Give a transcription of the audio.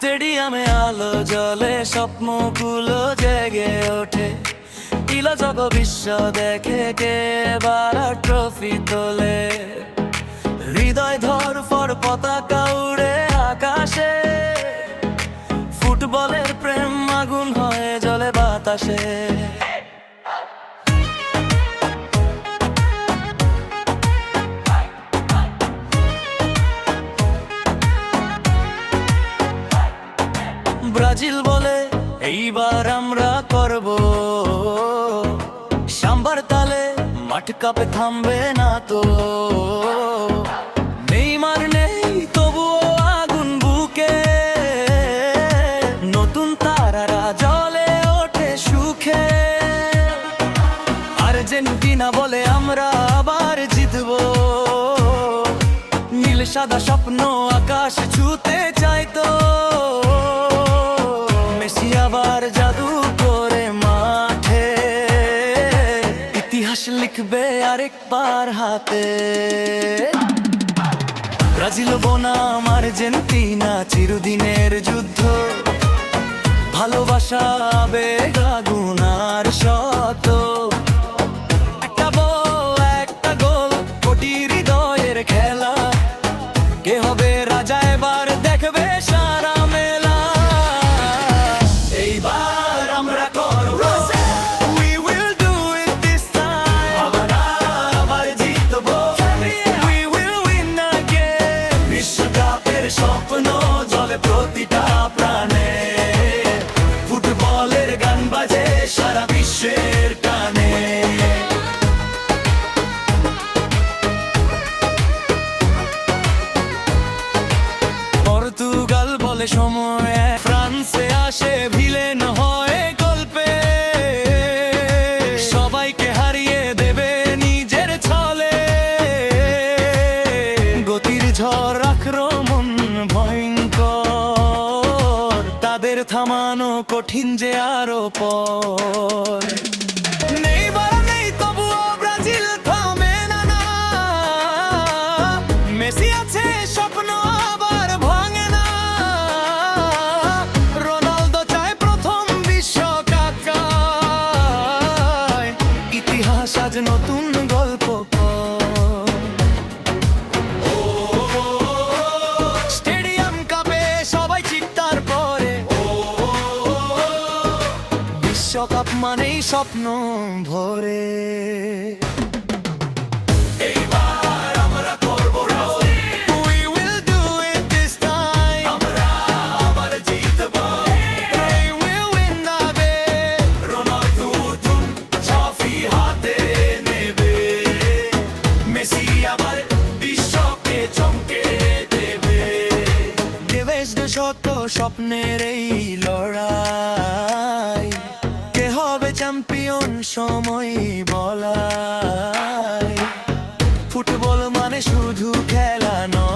স্টেডিয়ামে আলো জ্বলে, স্বপ্নগুলো জেগে ওঠে। তিলজগ বিশ্ব দেখে, কে এবার ট্রফি তোলে। হৃদয় ধরফর পতাকা উড়ে আকাশে, ফুটবলের প্রেম আগুন হয়ে জ্বলে বাতাসে। ব্রাজিল বলে এইবার আমরা করব, সাম্বার তালে মাঠ কাঁপে, থামবে না তো। নেইমার নেই তবুও আগুন বুকে, নতুন তারারা জ্বলে ওঠে সুখে। আর্জেন্টিনা বলে আমরা আবার জিতবো, নীল সাদা স্বপ্ন আকাশ ছুঁতে চাইতো। মেসি আবার জাদু করে মাঠে, ইতিহাস লিখবে আরেকবার হাতে। ব্রাজিল বনাম আর্জেন্টিনা, চিরদিনের যুদ্ধ। ভালোবাসা, আবেগ, আগুন আর শত। একটা বল, একটা গোল, কোটি হৃদয়ের খেলা। কে হবে রাজা এবার দেখবে সারা মেলা। এইবার আমরা করব, we will do it this time. আমরা আবার জিতবো, we will win again. বিশ্বকাপের স্বপ্ন জ্বলে প্রতিটা প্রাণে, ফুটবলের গান বাজে সারা বিশ্বের কানে। পর্তুগাল বলে সময়, ফ্রান্সে আসে ভিলেন হয়ে গল্পে। সবাইকে হারিয়ে দেবে নিজের ছলে, গতির ঝড় আক্রমণ ভয়ঙ্কর। তাদের থামানো কঠিন যে আরো পর। নেইমার নেই তবুও ব্রাজিল থামে না না। মেসি আছে স্বপ্ন আবার ভাঙে না। রোনালদো চায় প্রথম বিশ্বকাপ গায়। ইতিহাস আজ নতুন গল্প কয়। স্টেডিয়াম কাঁপে, সবাই চিৎকার করে। বিশ্বকাপ মানেই স্বপ্ন ভরে। এইবার আমরা করব, we will do it this time. আমরা আবার জিতবো, we will win again. Ronaldo নতুন ট্রফি হাতে নেবে, মেসি আবার বিশ্বকে চমকে দেবে। দেবেশ শত স্বপ্নের এই লড়াই, কে হবে চ্যাম্পিয়ন সময় বলাই। ফুটবল মানে শুধু খেলা নয়।